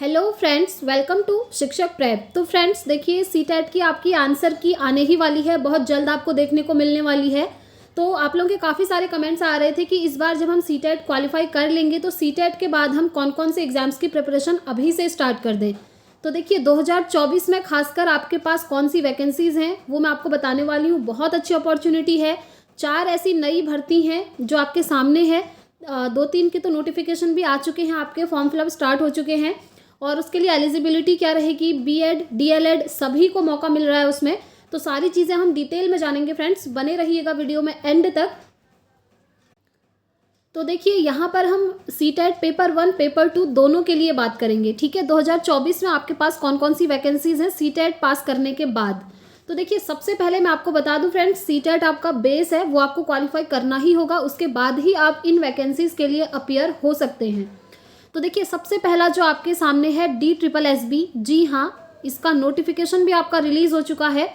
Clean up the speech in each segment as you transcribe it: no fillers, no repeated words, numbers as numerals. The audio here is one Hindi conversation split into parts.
हेलो फ्रेंड्स, वेलकम टू शिक्षक प्रेप। तो फ्रेंड्स देखिए, सीटेट की आपकी आंसर की आने ही वाली है, बहुत जल्द आपको देखने को मिलने वाली है। तो आप लोगों के काफ़ी सारे कमेंट्स आ रहे थे कि इस बार जब हम सीटेट क्वालिफाई कर लेंगे तो सीटेट के बाद हम कौन कौन से एग्जाम्स की प्रिपरेशन अभी से स्टार्ट कर दें। तो देखिए 2024 में खासकर आपके पास कौन सी वैकेंसीज़ हैं वो मैं आपको बताने वाली हूँ। बहुत अच्छी अपॉर्चुनिटी है। 4 ऐसी नई भर्ती हैं जो आपके सामने है। 2-3 के तो नोटिफिकेशन भी आ चुके हैं, आपके फॉर्म फिलअप स्टार्ट हो चुके हैं। और उसके लिए एलिजिबिलिटी क्या रहेगी, बीएड डीएलएड सभी को मौका मिल रहा है उसमें। तो सारी चीज़ें हम डिटेल में जानेंगे फ्रेंड्स, बने रहिएगा वीडियो में एंड तक। तो देखिए यहाँ पर हम सीटेट पेपर 1 पेपर 2 दोनों के लिए बात करेंगे, ठीक है। 2024 में आपके पास कौन कौन सी वैकेंसीज हैं सीटेट पास करने के बाद। तो देखिए सबसे पहले मैं आपको बता दूं फ्रेंड्स, सीटेट आपका बेस है, वो आपको क्वालिफाई करना ही होगा, उसके बाद ही आप इन वैकेंसीज के लिए अपीयर हो सकते हैं। तो देखिए सबसे पहला जो आपके सामने है DSSB, जी हाँ, इसका नोटिफिकेशन भी आपका रिलीज़ हो चुका है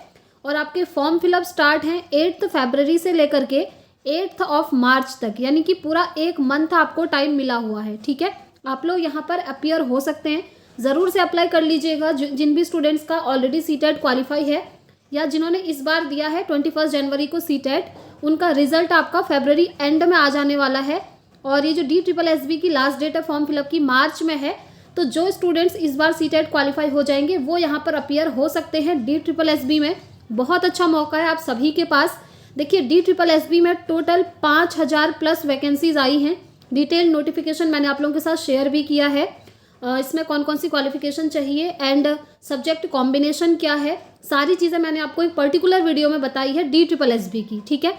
और आपके फॉर्म फिलअप स्टार्ट हैं 8 फरवरी से लेकर के 8 मार्च तक, यानी कि पूरा 1 मंथ आपको टाइम मिला हुआ है, ठीक है। आप लोग यहाँ पर अपीयर हो सकते हैं, ज़रूर से अप्लाई कर लीजिएगा। जिन भी स्टूडेंट्स का ऑलरेडी सीटेट क्वालिफाई है या जिन्होंने इस बार दिया है 21 जनवरी को सीटेट, उनका रिजल्ट आपका फरवरी एंड में आ जाने वाला है। और ये जो DSSB की लास्ट डेट है फॉर्म फिलअप की मार्च में है। तो जो स्टूडेंट्स इस बार सीटेट क्वालिफाई हो जाएंगे वो यहाँ पर अपीयर हो सकते हैं DSSB में। बहुत अच्छा मौका है आप सभी के पास। देखिए DSSB में टोटल 5000 प्लस वैकेंसीज आई हैं। डिटेल नोटिफिकेशन मैंने आप लोगों के साथ शेयर भी किया है। इसमें कौन कौन सी क्वालिफिकेशन चाहिए एंड सब्जेक्ट कॉम्बिनेशन क्या है, सारी चीज़ें मैंने आपको एक पर्टिकुलर वीडियो में बताई है DSSB की, ठीक है।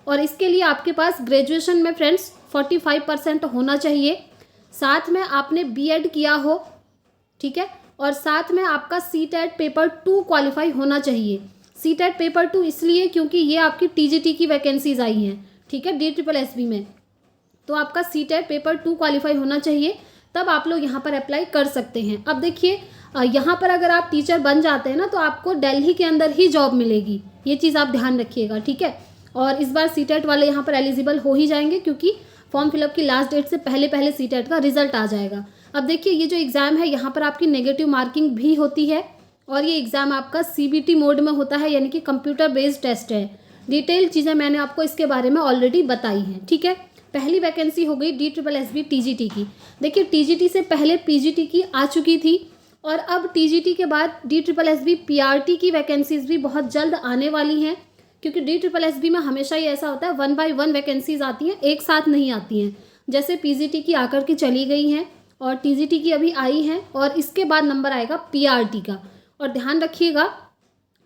और इसके लिए आपके पास ग्रेजुएशन में फ्रेंड्स 45% होना चाहिए, साथ में आपने बीएड किया हो, ठीक है, और साथ में आपका सीटेट पेपर 2 क्वालिफाई होना चाहिए। सीटेट पेपर 2 इसलिए क्योंकि ये आपकी टीजीटी की वैकेंसीज आई हैं, ठीक है, DSSB में। तो आपका सीटेट पेपर 2 क्वालिफाई होना चाहिए, तब आप लोग यहाँ पर अप्लाई कर सकते हैं। अब देखिए यहाँ पर अगर आप टीचर बन जाते हैं ना तो आपको दिल्ली के अंदर ही जॉब मिलेगी, ये चीज़ आप ध्यान रखिएगा, ठीक है। और इस बार सीटेट वाले यहाँ पर एलिजिबल हो ही जाएंगे क्योंकि फॉर्म फिलअप की लास्ट डेट से पहले पहले सीटेट का रिजल्ट आ जाएगा। अब देखिए ये जो एग्ज़ाम है यहाँ पर आपकी नेगेटिव मार्किंग भी होती है और ये एग्ज़ाम आपका CBT मोड में होता है, यानी कि कंप्यूटर बेस्ड टेस्ट है। डिटेल चीज़ें मैंने आपको इसके बारे में ऑलरेडी बताई हैं, ठीक है। पहली वैकेंसी हो गई DSSB TGT की। देखिए TGT से पहले PGT की आ चुकी थी और अब TGT के बाद DSSB PRT की वैकेंसीज भी बहुत जल्द आने वाली हैं, क्योंकि DSSB में हमेशा ही ऐसा होता है 1 by 1 वैकेंसीज आती हैं, एक साथ नहीं आती हैं। जैसे PGT की आकर के चली गई हैं और TGT की अभी आई हैं और इसके बाद नंबर आएगा PRT का। और ध्यान रखिएगा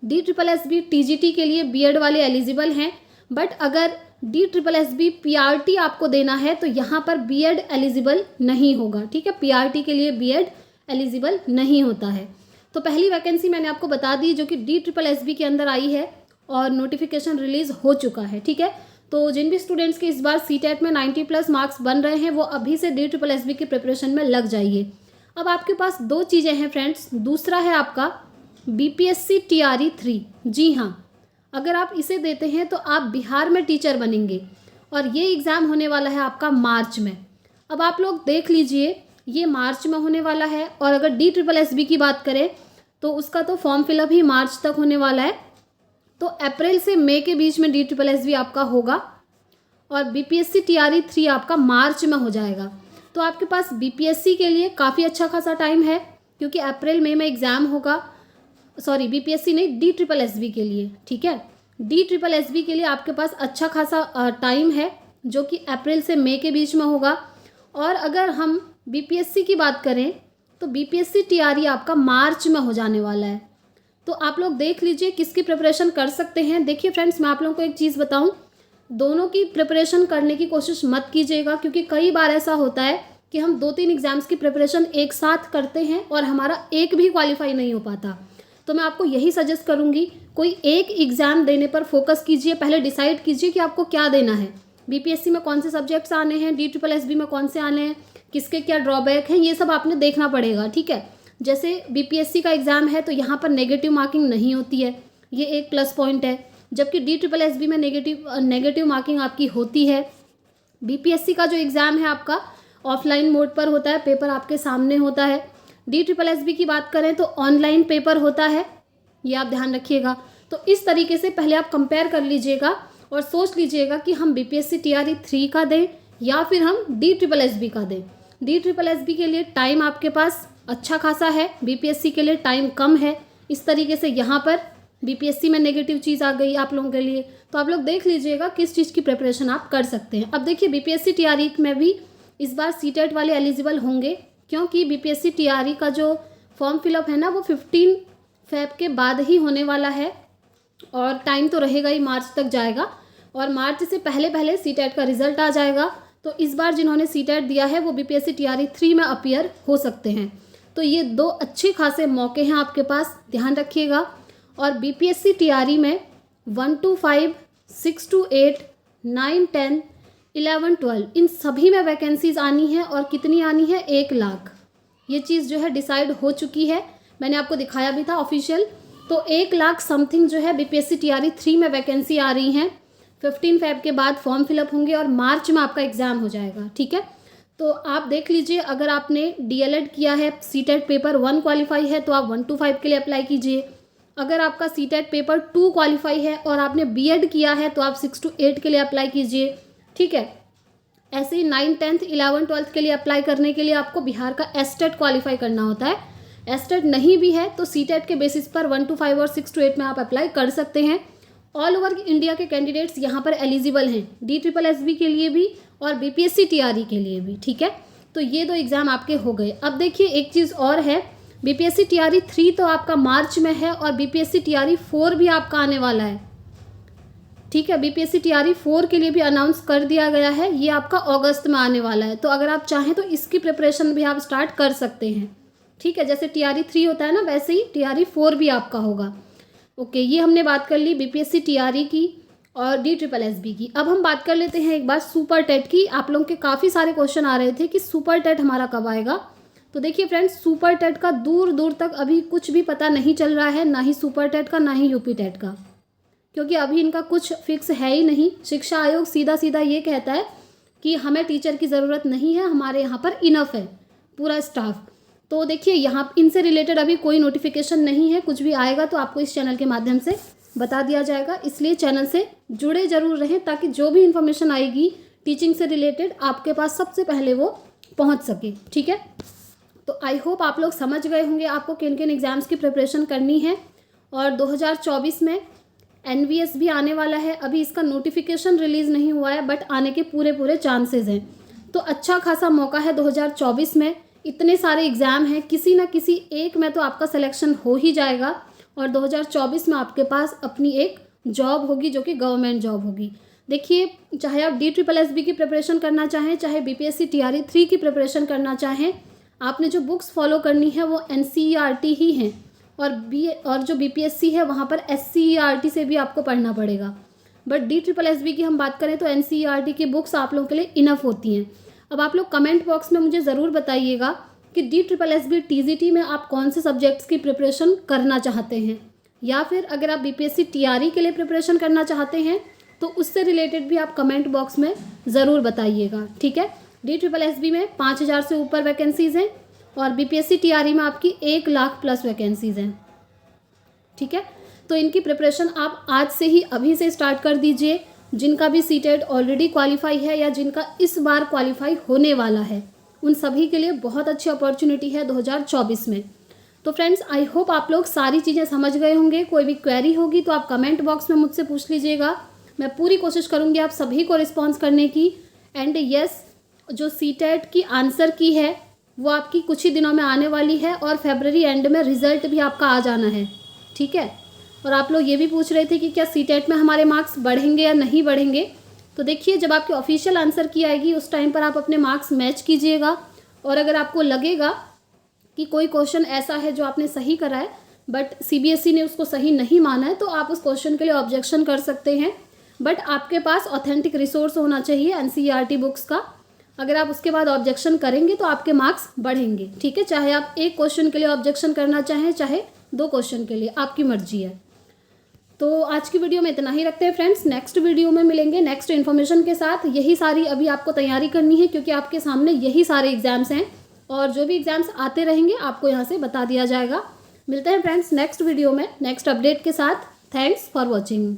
DSSB TGT के लिए बीएड वाले एलिजिबल हैं, बट अगर DSSB PRT आपको देना है तो यहाँ पर बीएड एलिजिबल नहीं होगा, ठीक है। PRT के लिए बीएड एलिजिबल नहीं होता है। तो पहली वैकेंसी मैंने आपको बता दी जो कि DSSB के अंदर आई है और नोटिफिकेशन रिलीज़ हो चुका है, ठीक है। तो जिन भी स्टूडेंट्स के इस बार सीटेट में 90 प्लस मार्क्स बन रहे हैं वो अभी से DSSB की प्रिपरेशन में लग जाइए। अब आपके पास 2 चीज़ें हैं फ्रेंड्स। दूसरा है आपका BPSC TRE 3, जी हाँ, अगर आप इसे देते हैं तो आप बिहार में टीचर बनेंगे और ये एग्ज़ाम होने वाला है आपका मार्च में। अब आप लोग देख लीजिए, ये मार्च में होने वाला है और अगर DSSB की बात करें तो उसका तो फॉर्म फिलअप ही मार्च तक होने वाला है। तो अप्रैल से मई के बीच में DSSB आपका होगा और BPSC TRE 3 आपका मार्च में हो जाएगा। तो आपके पास BPSC के लिए काफ़ी अच्छा खासा टाइम है क्योंकि अप्रैल मई में एग्ज़ाम होगा। सॉरी, BPSC नहीं, DSSB के लिए, ठीक है। DSSB के लिए आपके पास अच्छा खासा टाइम है जो कि अप्रैल से मई के बीच में होगा। और अगर हम BPSC की बात करें तो BPSC TRE आपका मार्च में हो जाने वाला है। तो आप लोग देख लीजिए किसकी प्रिपरेशन कर सकते हैं। देखिए फ्रेंड्स, मैं आप लोगों को एक चीज़ बताऊं, दोनों की प्रिपरेशन करने की कोशिश मत कीजिएगा क्योंकि कई बार ऐसा होता है कि हम 2-3 एग्जाम्स की प्रिपरेशन एक साथ करते हैं और हमारा एक भी क्वालिफाई नहीं हो पाता। तो मैं आपको यही सजेस्ट करूँगी, कोई एक एग्ज़ाम देने पर फोकस कीजिए, पहले डिसाइड कीजिए कि आपको क्या देना है। BPSC में कौन से सब्जेक्ट्स आने हैं, DSSB में कौन से आने हैं, किसके क्या ड्रॉबैक हैं, ये सब आपने देखना पड़ेगा, ठीक है। जैसे BPSC का एग्ज़ाम है तो यहाँ पर नेगेटिव मार्किंग नहीं होती है, ये एक प्लस पॉइंट है, जबकि DSSB में नेगेटिव मार्किंग आपकी होती है। BPSC का जो एग्ज़ाम है आपका ऑफलाइन मोड पर होता है, पेपर आपके सामने होता है। DSSB की बात करें तो ऑनलाइन पेपर होता है, ये आप ध्यान रखिएगा। तो इस तरीके से पहले आप कंपेयर कर लीजिएगा और सोच लीजिएगा कि हम BPSC TRE 3 का दें या फिर हम DSSB का दें। DSSB के लिए टाइम आपके पास अच्छा खासा है, BPSC के लिए टाइम कम है। इस तरीके से यहाँ पर BPSC में नेगेटिव चीज़ आ गई आप लोगों के लिए, तो आप लोग देख लीजिएगा किस चीज़ की प्रिपरेशन आप कर सकते हैं। अब देखिए BPSC TRE में भी इस बार CTET वाले एलिजिबल होंगे, क्योंकि BPSC TRE का जो फॉर्म फिलअप है ना वो 15 फ़रवरी के बाद ही होने वाला है और टाइम तो रहेगा ही, मार्च तक जाएगा और मार्च से पहले पहले CTET का रिजल्ट आ जाएगा। तो इस बार जिन्होंने CTET दिया है वो BPSC TRE 3 में अपीयर हो सकते हैं। तो ये 2 अच्छे खासे मौके हैं आपके पास, ध्यान रखिएगा। और BPSC TRE में 1 to 5, 6 to 8, 9, 10, 11, 12 इन सभी में वैकेंसीज आनी है और कितनी आनी है, 1 लाख। ये चीज़ जो है डिसाइड हो चुकी है, मैंने आपको दिखाया भी था ऑफिशियल। तो 1 लाख समथिंग जो है BPSC TRE 3 में वैकेंसी आ रही हैं। 15 फ़रवरी के बाद फॉर्म फिलअप होंगे और मार्च में आपका एग्ज़ाम हो जाएगा, ठीक है। तो आप देख लीजिए, अगर आपने DLED किया है, CTET पेपर 1 क्वालिफाई है तो आप 1 to 5 के लिए अप्लाई कीजिए। अगर आपका CTET पेपर 2 क्वालिफाई है और आपने BEd किया है तो आप 6 to 8 के लिए अप्लाई कीजिए, ठीक है। ऐसे ही 9, 10, 11, 12 के लिए अप्लाई करने के लिए आपको बिहार का STET क्वालिफाई करना होता है। STET नहीं भी है तो CTET के बेसिस पर 1 to 5 और 6 to 8 में आप अप्लाई कर सकते हैं। ऑल ओवर इंडिया के कैंडिडेट्स यहाँ पर एलिजिबल हैं, DSSB के लिए भी और BPSC TRE के लिए भी, ठीक है। तो ये 2 एग्ज़ाम आपके हो गए। अब देखिए एक चीज़ और है, BPSC TRE 3 तो आपका मार्च में है और BPSC TRE 4 भी आपका आने वाला है, ठीक है। BPSC TRE 4 के लिए भी अनाउंस कर दिया गया है, ये आपका अगस्त में आने वाला है। तो अगर आप चाहें तो इसकी प्रिपरेशन भी आप स्टार्ट कर सकते हैं, ठीक है। जैसे TRE 3 होता है ना, वैसे ही TRE 4 भी आपका होगा। ओके, ये हमने बात कर ली BPSC TRE की और DSSB की। अब हम बात कर लेते हैं एक बार सुपर टेट की। आप लोगों के काफ़ी सारे क्वेश्चन आ रहे थे कि सुपर टेट हमारा कब आएगा। तो देखिए फ्रेंड्स, सुपर टेट का दूर दूर तक अभी कुछ भी पता नहीं चल रहा है, ना ही सुपर टेट का ना ही UP टेट का, क्योंकि अभी इनका कुछ फिक्स है ही नहीं। शिक्षा आयोग सीधा सीधा ये कहता है कि हमें टीचर की ज़रूरत नहीं है, हमारे यहाँ पर इनफ है पूरा स्टाफ। तो देखिए यहाँ इनसे रिलेटेड अभी कोई नोटिफिकेशन नहीं है, कुछ भी आएगा तो आपको इस चैनल के माध्यम से बता दिया जाएगा। इसलिए चैनल से जुड़े ज़रूर रहें ताकि जो भी इन्फॉर्मेशन आएगी टीचिंग से रिलेटेड आपके पास सबसे पहले वो पहुँच सके, ठीक है। तो आई होप आप लोग समझ गए होंगे आपको किन किन एग्ज़ाम्स की प्रिपरेशन करनी है। और 2024 में NVS भी आने वाला है, अभी इसका नोटिफिकेशन रिलीज़ नहीं हुआ है बट आने के पूरे चांसेस हैं। तो अच्छा खासा मौका है 2024 में, इतने सारे एग्ज़ाम हैं, किसी ना किसी एक में तो आपका सिलेक्शन हो ही जाएगा और 2024 में आपके पास अपनी एक जॉब होगी जो कि गवर्नमेंट जॉब होगी। देखिए, चाहे आप DSSB की प्रिपरेशन करना चाहें, चाहे BPSC TRE 3 की प्रिपरेशन करना चाहें, आपने जो बुक्स फॉलो करनी है वो NCERT ही हैं और जो BPSC है वहाँ पर SCERT से भी आपको पढ़ना पड़ेगा। बट DSSB की हम बात करें तो NCERT की बुक्स आप लोगों के लिए इनफ होती हैं। अब आप लोग कमेंट बॉक्स में मुझे ज़रूर बताइएगा कि DSSB TGT में आप कौन से सब्जेक्ट्स की प्रिपरेशन करना चाहते हैं, या फिर अगर आप BPSC TRE के लिए प्रिपरेशन करना चाहते हैं तो उससे रिलेटेड भी आप कमेंट बॉक्स में ज़रूर बताइएगा, ठीक है। DSSB में 5000 से ऊपर वैकेंसीज़ हैं और BPSC TRE में आपकी 1 लाख प्लस वैकेंसीज़ हैं, ठीक है। तो इनकी प्रिपरेशन आप आज से ही अभी से स्टार्ट कर दीजिए। जिनका भी CTET ऑलरेडी क्वालिफाई है या जिनका इस बार क्वालिफाई होने वाला है, उन सभी के लिए बहुत अच्छी अपॉर्चुनिटी है 2024 में। तो फ्रेंड्स, आई होप आप लोग सारी चीज़ें समझ गए होंगे। कोई भी क्वेरी होगी तो आप कमेंट बॉक्स में मुझसे पूछ लीजिएगा, मैं पूरी कोशिश करूँगी आप सभी को रिस्पॉन्स करने की। एंड यस, जो CTET की आंसर की है वो आपकी कुछ ही दिनों में आने वाली है और फरवरी एंड में रिज़ल्ट भी आपका आ जाना है, ठीक है। और आप लोग ये भी पूछ रहे थे कि क्या CTET में हमारे मार्क्स बढ़ेंगे या नहीं बढ़ेंगे। तो देखिए, जब आपकी ऑफिशियल आंसर की आएगी उस टाइम पर आप अपने मार्क्स मैच कीजिएगा और अगर आपको लगेगा कि कोई क्वेश्चन ऐसा है जो आपने सही करा है बट CBSE ने उसको सही नहीं माना है तो आप उस क्वेश्चन के लिए ऑब्जेक्शन कर सकते हैं। बट आपके पास ऑथेंटिक रिसोर्स होना चाहिए NCERT बुक्स का। अगर आप उसके बाद ऑब्जेक्शन करेंगे तो आपके मार्क्स बढ़ेंगे, ठीक है। चाहे आप एक क्वेश्चन के लिए ऑब्जेक्शन करना चाहें, चाहे 2 क्वेश्चन के लिए, आपकी मर्जी है। तो आज की वीडियो में इतना ही रखते हैं फ्रेंड्स। नेक्स्ट वीडियो में मिलेंगे नेक्स्ट इन्फॉर्मेशन के साथ। यही सारी अभी आपको तैयारी करनी है क्योंकि आपके सामने यही सारे एग्जाम्स हैं और जो भी एग्ज़ाम्स आते रहेंगे आपको यहाँ से बता दिया जाएगा। मिलते हैं फ्रेंड्स नेक्स्ट वीडियो में नेक्स्ट अपडेट के साथ। Thanks for watching.